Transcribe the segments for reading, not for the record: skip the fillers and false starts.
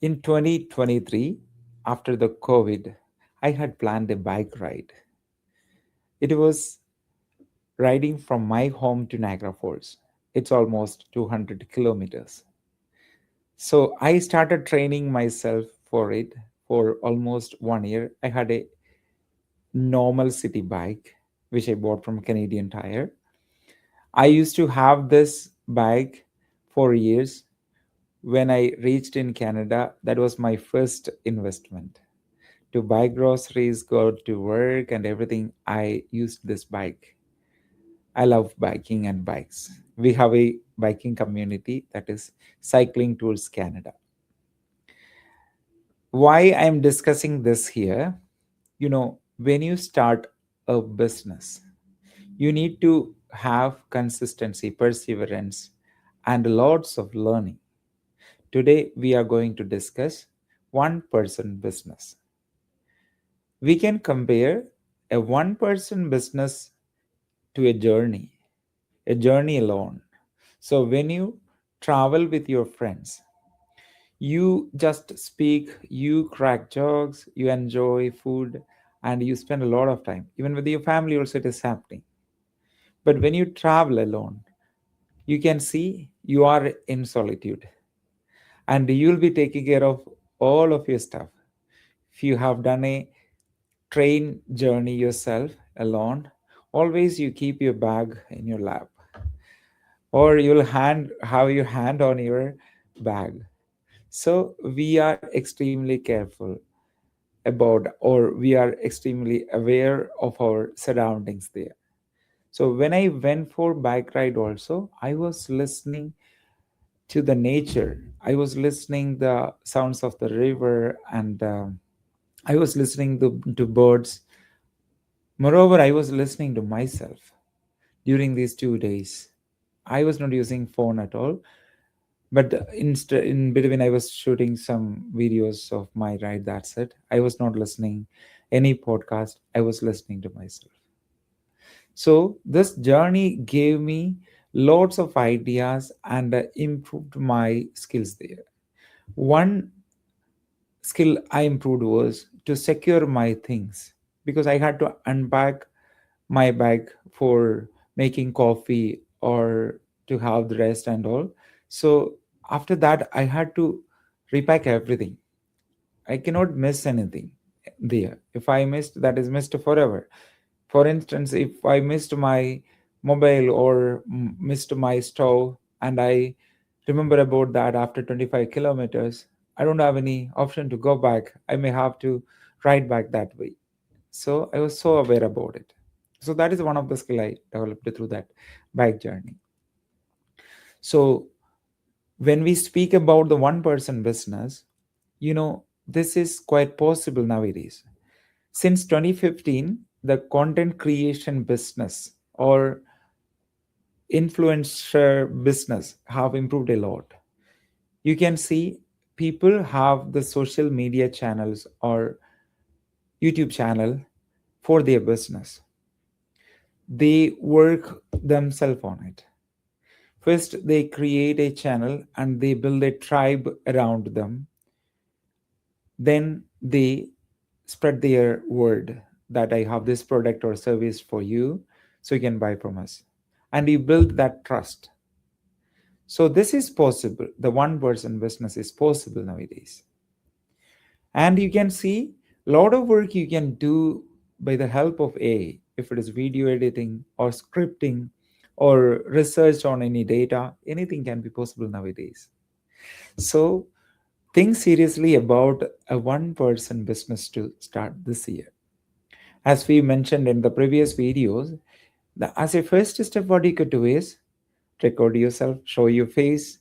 In 2023, after the COVID, I had planned a bike ride. It was riding from my home to Niagara Falls. It's almost 200 kilometers. So I started training myself for it for almost 1 year. I had a normal city bike, which I bought from Canadian Tire. I used to have this bike for years. When I reached in Canada, that was my first investment. To buy groceries, go to work, and everything, I used this bike. I love biking and bikes. We have a biking community that is Cycling Tours Canada. Why I'm discussing this here, when you start a business, you need to have consistency, perseverance, and lots of learning. Today, we are going to discuss one person business. We can compare a one person business to a journey alone. So, when you travel with your friends, you just speak, you crack jokes, you enjoy food, and you spend a lot of time. Even with your family, also, it is happening. But when you travel alone, you can see you are in solitude and you'll be taking care of all of your stuff. If you have done a train journey yourself alone, always you keep your bag in your lap or you'll hand have your hand on your bag. So we are extremely careful about, or we are extremely aware of our surroundings there. So when I went for bike ride also, I was listening to the nature. I was listening the sounds of the river, and I was listening to birds. Moreover, I was listening to myself during these 2 days. I was not using phone at all, but in between I was shooting some videos of my ride. That's it. I was not listening any podcast. I was listening to myself. So this journey gave me lots of ideas and improved my skills there. One skill I improved was to secure my things because I had to unpack my bag for making coffee or to have the rest and all. So after that, I had to repack everything. I cannot miss anything there. If I missed, that is missed forever. For instance, if I missed my mobile or missed my stove, and I remember about that after 25 kilometers, I don't have any option to go back. I may have to ride back that way. So I was so aware about it. So that is one of the skill I developed through that bike journey. So when we speak about the one person business, this is quite possible nowadays. Since 2015, the content creation business or influencer business have improved a lot. You can see people have the social media channels or YouTube channel for their business. They work themselves on it. First, they create a channel and they build a tribe around them. Then they spread their word that I have this product or service for you, so you can buy from us. And you build that trust. So this is possible. The one person business is possible nowadays. And you can see a lot of work you can do by the help of AI, if it is video editing or scripting or research on any data, anything can be possible nowadays. So think seriously about a one person business to start this year. As we mentioned in the previous videos, as a first step, what you could do is record yourself, show your face,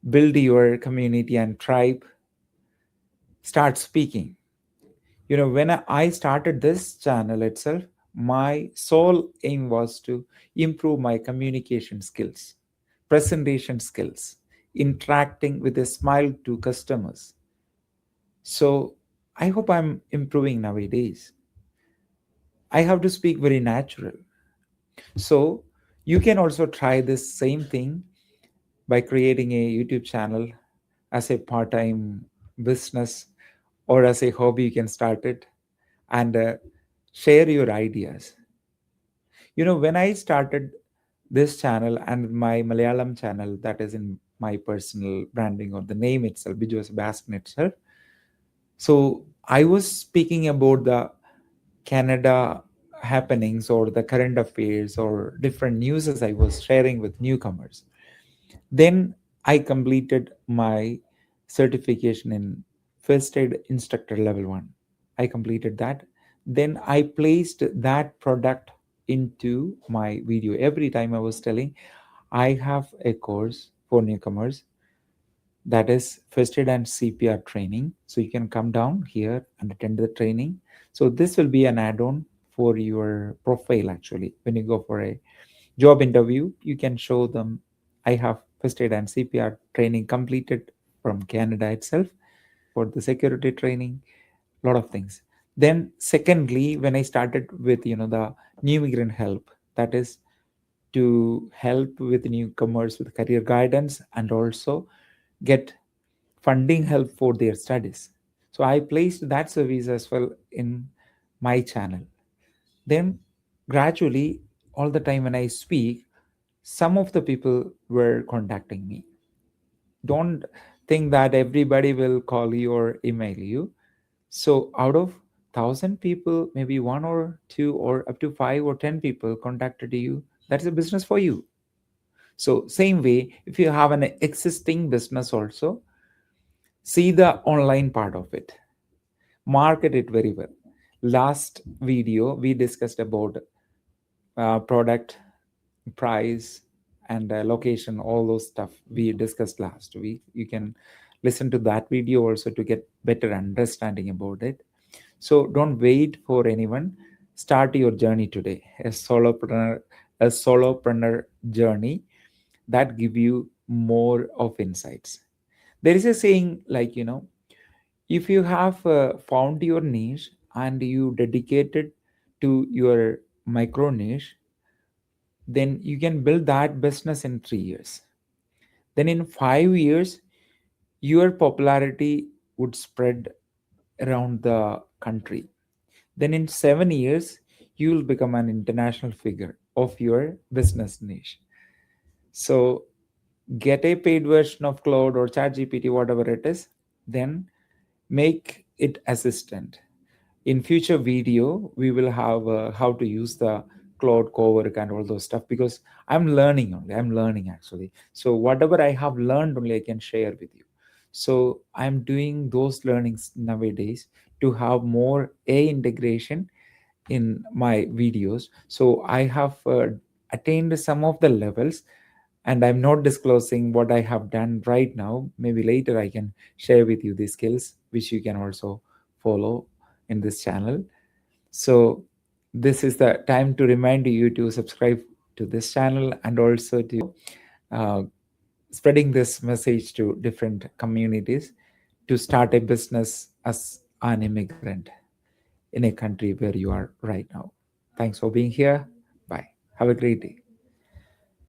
build your community and tribe, start speaking. When I started this channel itself, my sole aim was to improve my communication skills, presentation skills, interacting with a smile to customers. So I hope I'm improving nowadays. I have to speak very natural. So you can also try this same thing by creating a YouTube channel as a part-time business or as a hobby. You can start it and share your ideas. When I started this channel and my Malayalam channel, that is in my personal branding or the name itself, Biju Sebastian itself. So I was speaking about the Canada happenings or the current affairs or different news I was sharing with newcomers. Then I completed my certification in first aid instructor level 1. I completed that. Then I placed that product into my video. Every time I was telling, I have a course for newcomers, that is first aid and CPR training. So you can come down here and attend the training. So this will be an add-on for your profile actually. When you go for a job interview, you can show them I have first aid and CPR training completed from Canada itself for the security training, a lot of things. Then secondly, when I started with the new immigrant help, that is to help with newcomers with career guidance and also get funding help for their studies. So I placed that service as well in my channel. Then gradually, all the time when I speak, some of the people were contacting me. Don't think that everybody will call you or email you. So out of 1,000 people, maybe one or two or up to 5 or 10 people contacted you. That's a business for you. So same way, if you have an existing business also, see the online part of it, market it very well. Last video we discussed about product, price, and location, all those stuff we discussed last week. You can listen to that video also to get better understanding about it. So don't wait for anyone. Start your journey today. A solopreneur journey that give you more of insights. There is a saying like, if you have found your niche and you dedicated to your micro niche, then you can build that business in 3 years. Then in 5 years, your popularity would spread around the country. Then in 7 years, you will become an international figure of your business niche. So get a paid version of Cloud or ChatGPT, whatever it is, then make it assistant. In future video, we will have how to use the Cloud Cowork and all those stuff, because I'm learning actually. So whatever I have learned only I can share with you. So I'm doing those learnings nowadays to have more a integration in my videos. So I have attained some of the levels, and I'm not disclosing what I have done right now. Maybe later I can share with you the skills which you can also follow in this channel. So this is the time to remind you to subscribe to this channel and also to uh, spreading this message to different communities to start a business as an immigrant in a country where you are right now. Thanks for being here. Bye. Have a great day.